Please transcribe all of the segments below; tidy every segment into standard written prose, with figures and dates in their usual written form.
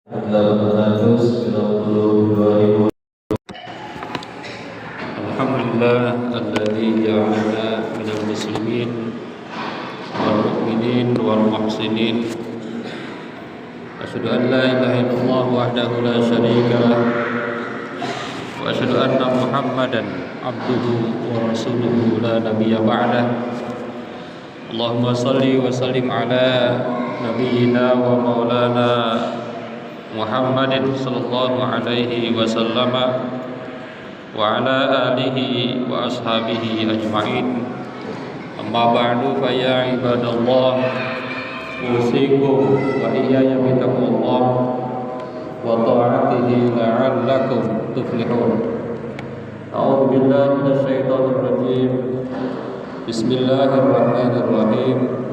892. Alhamdulillah alladzi ja'alana minal muslimin wal mu'minin wal muhsinin. Asyhadu an la ilaha illallah wahdahu la syarika lah wa asyhadu anna Muhammadan abduhu wa rasuluhu la nabiyya ba'dah. Allahumma shalli wa sallim ala nabiyyina wa maulana Muhammadin sallallahu alaihi wasallam wa ala alihi wa ashabihi ajma'in. Amma ba'du fa ya ibadallah, usikum wa iyaya bitaqwallah wa ta'atihi la'allakum tuflihun. A'udzu billahi minasyaitonir rajim. Bismillahirrahmanirrahim.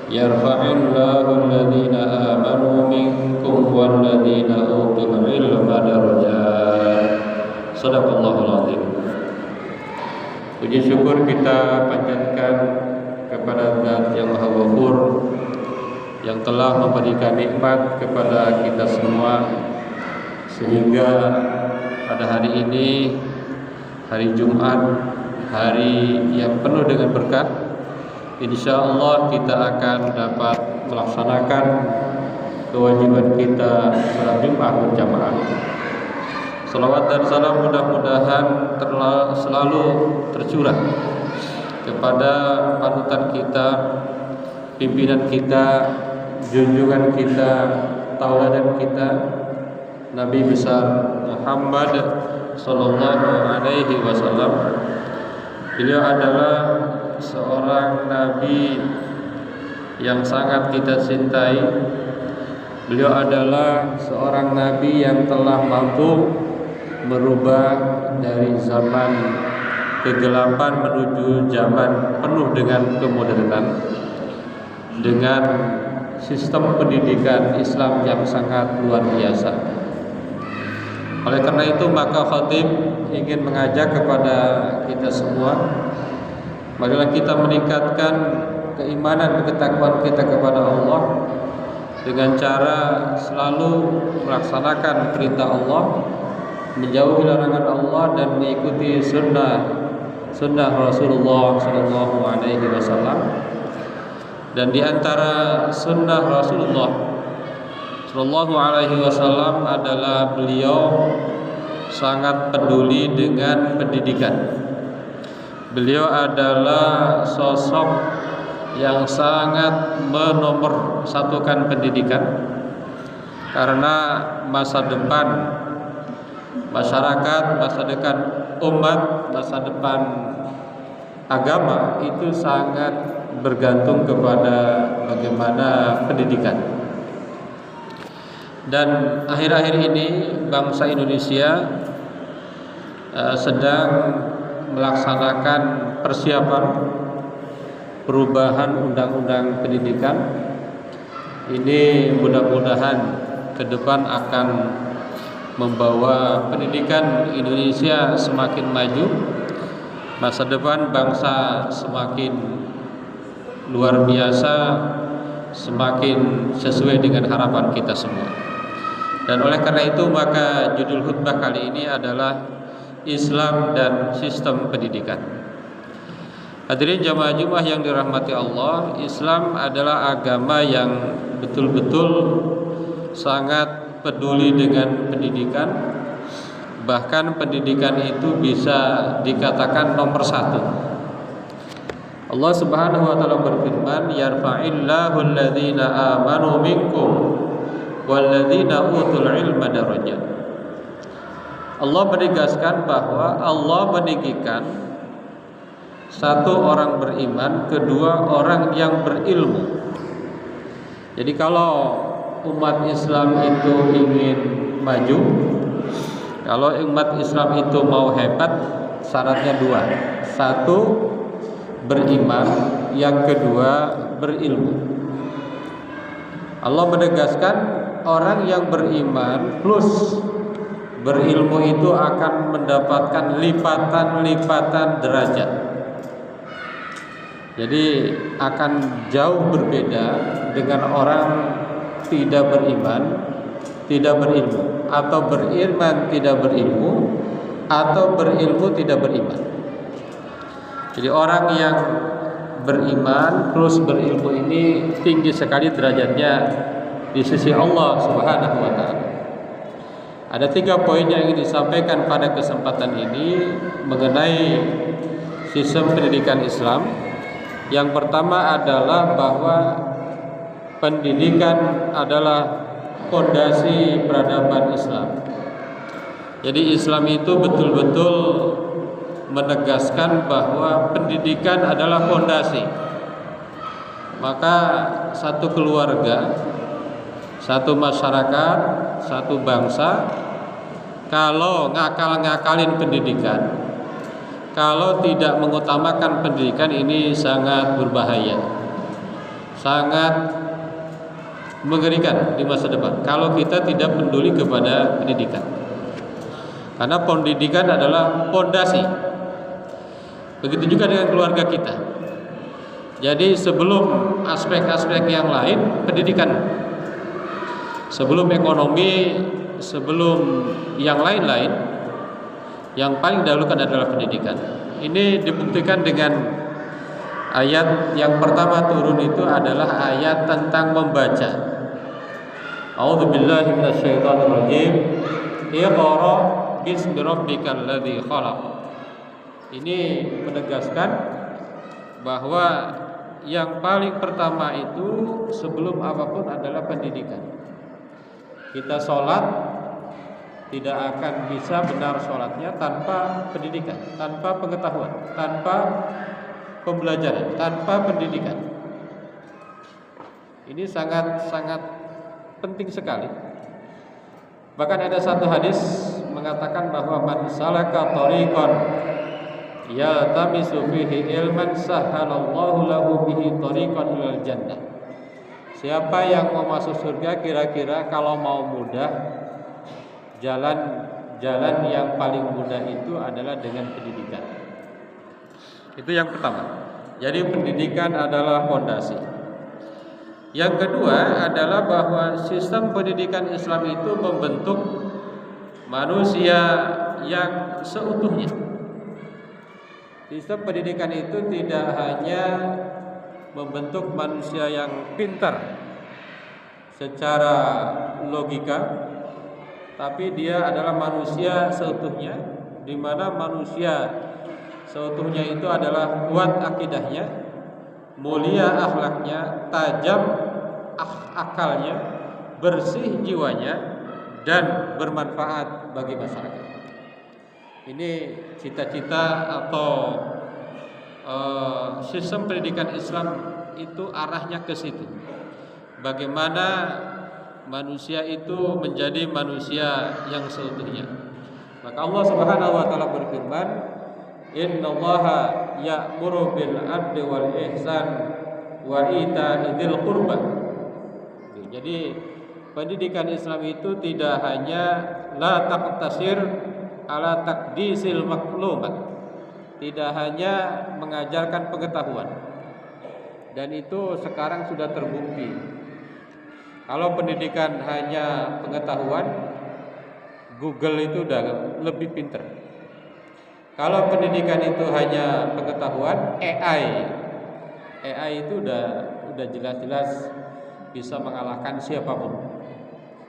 Yarfa'illahu alladhina amanu minkum walladhina utul ilma darajat. Shadaqallahul azim. Puji syukur kita panjatkan kepada Zat yang Maha Ghafur yang telah memberikan nikmat kepada kita semua, sehingga pada hari ini, hari Jumat, hari yang penuh dengan berkah, insyaallah kita akan dapat melaksanakan kewajiban kita salat Jumat berjamaah. Salawat dan salam mudah-mudahan selalu tercurah kepada panutan kita, pimpinan kita, junjungan kita, tauladan kita, Nabi besar Muhammad sallallahu alaihi wasallam. Beliau adalah seorang nabi yang sangat kita cintai. Beliau adalah seorang nabi yang telah mampu merubah dari zaman kegelapan menuju zaman penuh dengan kemodernan, dengan sistem pendidikan Islam yang sangat luar biasa. Oleh karena itu, maka khatib ingin mengajak kepada kita semua, marilah kita meningkatkan keimanan dan ketakwaan kita kepada Allah dengan cara selalu melaksanakan perintah Allah, menjauhi larangan Allah, dan mengikuti sunnah Rasulullah Sallallahu Alaihi Wasallam. Dan di antara sunnah Rasulullah Sallallahu Alaihi Wasallam adalah beliau sangat peduli dengan pendidikan. Beliau adalah sosok yang sangat menomorsatukan pendidikan, karena masa depan masyarakat, masa depan umat, masa depan agama itu sangat bergantung kepada bagaimana pendidikan. Dan akhir-akhir ini bangsa Indonesia sedang melaksanakan persiapan perubahan undang-undang pendidikan. Ini mudah-mudahan ke depan akan membawa pendidikan Indonesia semakin maju, masa depan bangsa semakin luar biasa, semakin sesuai dengan harapan kita semua. Dan oleh karena itu, maka judul khutbah kali ini adalah Islam dan sistem pendidikan. Hadirin jamaah Jumat yang dirahmati Allah, Islam adalah agama yang betul-betul sangat peduli dengan pendidikan. Bahkan pendidikan itu bisa dikatakan nomor satu. Allah Subhanahu wa taala berfirman, yarfa'illahu alladhina amanu minkum walladzina utul ilma darajat. Allah menegaskan bahwa Allah meninggikan satu orang beriman, kedua orang yang berilmu. Jadi kalau umat Islam itu ingin maju, kalau umat Islam itu mau hebat, syaratnya dua. Satu, beriman, yang kedua berilmu. Allah menegaskan orang yang beriman plus berilmu itu akan mendapatkan lipatan-lipatan derajat. Jadi akan jauh berbeda dengan orang tidak beriman tidak berilmu, atau beriman tidak berilmu, atau berilmu tidak beriman. Jadi orang yang beriman terus berilmu ini tinggi sekali derajatnya di sisi Allah Subhanahu wa taala. Ada 3 poin yang ingin disampaikan pada kesempatan ini mengenai sistem pendidikan Islam. Yang pertama adalah bahwa pendidikan adalah fondasi peradaban Islam. Jadi Islam itu betul-betul menegaskan bahwa pendidikan adalah fondasi. Maka satu keluarga, satu masyarakat, satu bangsa kalau ngakal-ngakalin pendidikan, kalau tidak mengutamakan pendidikan, ini sangat berbahaya, sangat mengerikan di masa depan kalau kita tidak peduli kepada pendidikan. Karena pendidikan adalah fondasi. Begitu juga dengan keluarga kita. Jadi sebelum aspek-aspek yang lain, pendidikan. Sebelum ekonomi, sebelum yang lain-lain, yang paling dahulukan adalah pendidikan. Ini dibuktikan dengan ayat yang pertama turun itu adalah ayat tentang membaca. A'udzubillahi minasyaitonirrajim. Iqra bismi rabbikal ladzi khalaq. Ini menegaskan bahwa yang paling pertama itu sebelum apapun adalah pendidikan. Kita sholat tidak akan bisa benar sholatnya tanpa pendidikan, tanpa pengetahuan, tanpa pembelajaran, tanpa pendidikan. Ini sangat-sangat penting sekali. Bahkan ada satu hadis mengatakan bahwa man salaka thariqan yaltamisu fihi ilman sahhalallahu lahu bihi thariqan ilal jannah. Siapa yang mau masuk surga kira-kira kalau mau mudah, jalan yang paling mudah itu adalah dengan pendidikan. Itu yang pertama. Jadi pendidikan adalah fondasi. Yang kedua adalah bahwa sistem pendidikan Islam itu membentuk manusia yang seutuhnya. Sistem pendidikan itu tidak hanya membentuk manusia yang pintar secara logika, tapi dia adalah manusia seutuhnya, di mana manusia seutuhnya itu adalah kuat akidahnya, mulia akhlaknya, tajam akalnya, bersih jiwanya, dan bermanfaat bagi masyarakat. Ini cita-cita atau sistem pendidikan Islam itu arahnya ke situ. Bagaimana manusia itu menjadi manusia yang seutuhnya. Maka Allah Subhanahu wa taala berfirman, "Innallaha ya'muru bil 'adli wal ihsan wa ita'i dzil qurba." Jadi pendidikan Islam itu tidak hanya la taqtasir ala taqdisil maklumat, tidak hanya mengajarkan pengetahuan. Dan itu sekarang sudah terbukti. Kalau pendidikan hanya pengetahuan, Google itu udah lebih pinter. Kalau pendidikan itu hanya pengetahuan, AI itu udah jelas-jelas bisa mengalahkan siapapun.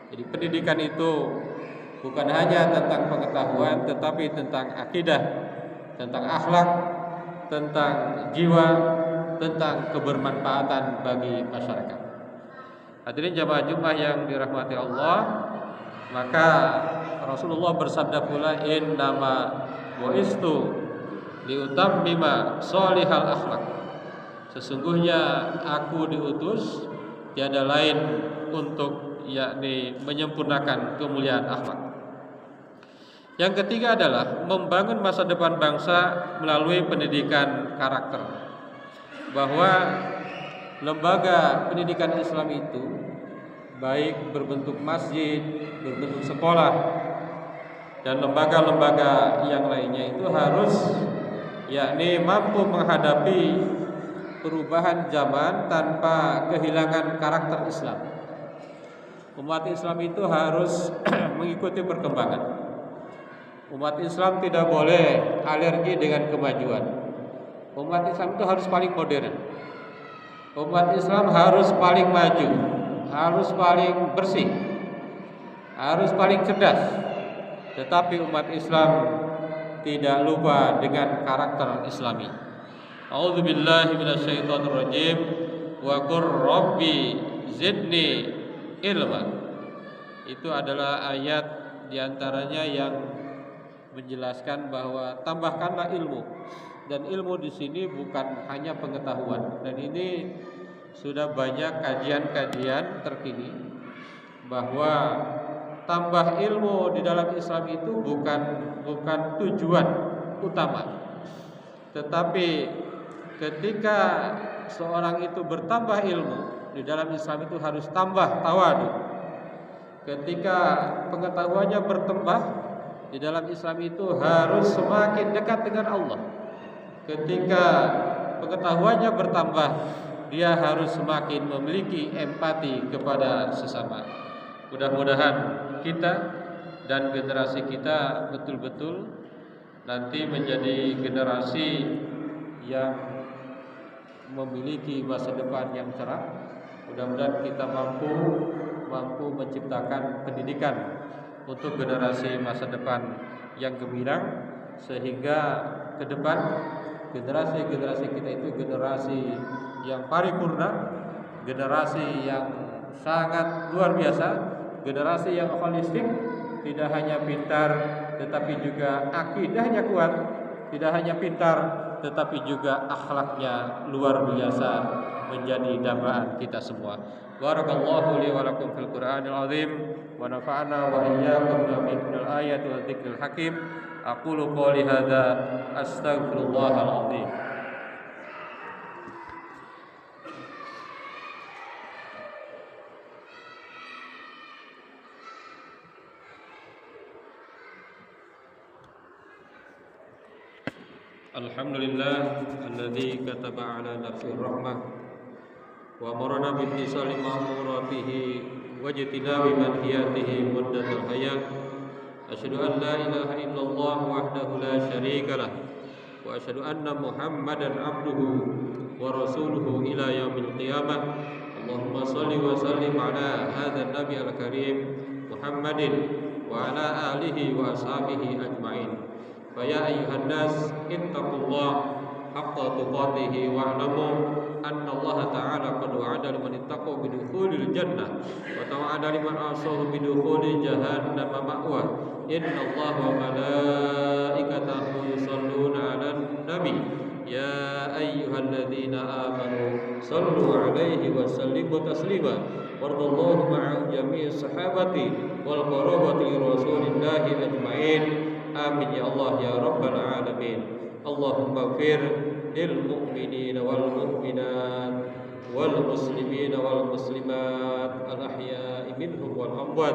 Jadi pendidikan itu bukan hanya tentang pengetahuan, tetapi tentang akidah, tentang akhlak, tentang jiwa, tentang kebermanfaatan bagi masyarakat. Hadirin jamaah Jumat yang dirahmati Allah, maka Rasulullah bersabda pula, innama bu'istu liutammima sholihal akhlak. Sesungguhnya aku diutus tiada lain untuk yakni menyempurnakan kemuliaan akhlak. Yang ketiga adalah membangun masa depan bangsa melalui pendidikan karakter. Bahwa lembaga pendidikan Islam itu baik berbentuk masjid, berbentuk sekolah, dan lembaga-lembaga yang lainnya itu harus yakni mampu menghadapi perubahan zaman tanpa kehilangan karakter Islam. Umat Islam itu harus mengikuti perkembangan. Umat Islam tidak boleh alergi dengan kemajuan. Umat Islam itu harus paling modern. Umat Islam harus paling maju, harus paling bersih, harus paling cerdas. Tetapi umat Islam tidak lupa dengan karakter Islami. A'udzubillahi minasyaitonirrajim. Wa qur rabbi zidni ilma. Itu adalah ayat diantaranya yang menjelaskan bahwa tambahkanlah ilmu. Dan ilmu di sini bukan hanya pengetahuan. Dan ini sudah banyak kajian-kajian terkini bahwa tambah ilmu di dalam Islam itu bukan tujuan utama. Tetapi ketika seorang itu bertambah ilmu di dalam Islam itu harus tambah tawadu. Ketika pengetahuannya bertambah di dalam Islam itu harus semakin dekat dengan Allah. Ketika pengetahuannya bertambah, dia harus semakin memiliki empati kepada sesama. Mudah-mudahan kita dan generasi kita betul-betul nanti menjadi generasi yang memiliki masa depan yang cerah. Mudah-mudahan kita mampu menciptakan pendidikan untuk generasi masa depan yang gemilang, sehingga ke depan generasi kita itu generasi yang paripurna, generasi yang sangat luar biasa, generasi yang holistik, tidak hanya pintar tetapi juga akidahnya kuat, tidak hanya pintar tetapi juga akhlaknya luar biasa, menjadi dambaan kita semua. Barakallahu li wa lakum fil Qur'anil azim wa nafa'ana wa iyyakum bil ayati wa dzikril hakim. Aqulu qouli hadza astaghfirullahal azim. Alhamdulillah alladzi kataba ala nafsihi rahmah wa amarna bi ittisali ma'muratihi wa jitinabi manhiyatihi muddatal hayat. Asyhadu an la ilaha illallah wahdahu la syarika lah wa asyhadu anna Muhammadan abduhu wa rasuluhu ila yaumil qiyamah. Allahumma shalli wa sallim ala hadzal nabi al-karim Muhammadin wa ala alihi wa ashabihi ajmain. Fa ya ayyuhan nas ittaqullaha haqqa tuqatih wa'lamu anna Allah ta'ala qad wa'ada liman ittaqa bidukhulil jannah wa tawa'ada liman asahu bidukhulil jahannam ma'wa. Inna Allah wa malaikatahu yusalluna 'alan nabi ya ayyuhalladzina amanu sallu 'alaihi wa sallimu taslima. Wardallahu ma'a jami'i sahabati wal qarabati rasulillahi ajmain. Amin ya Allah ya rabbal alamin. Allahumma ighfir lil mu'minina wal mu'minat wal muslimina wal muslimat al ahya'i minhum wal amwat.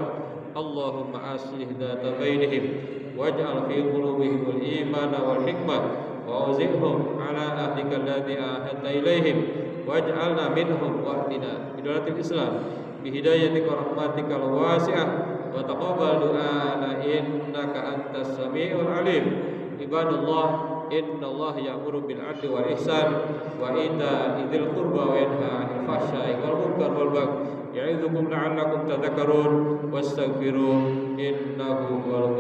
Allahumma aslih dhata bainihim waj'al fi qulubihim al iman wal hikmah wa awzihum ala ahlika alladhi ahadta ilaihim waj'alna minhum wa'tina bidalatil islam bihidayatika rahmatika al wasi'ah wa taqabbal du'ana innaka antas samiul alim. Ibadallah, innallaha ya'muru bil 'adli wal ihsan wa ita'i dzil qurba wa yanha 'anil fahsya'i wal munkar wal baghi ya'idzukum la'allakum tadhakkarun wastaghfiru innahu huwal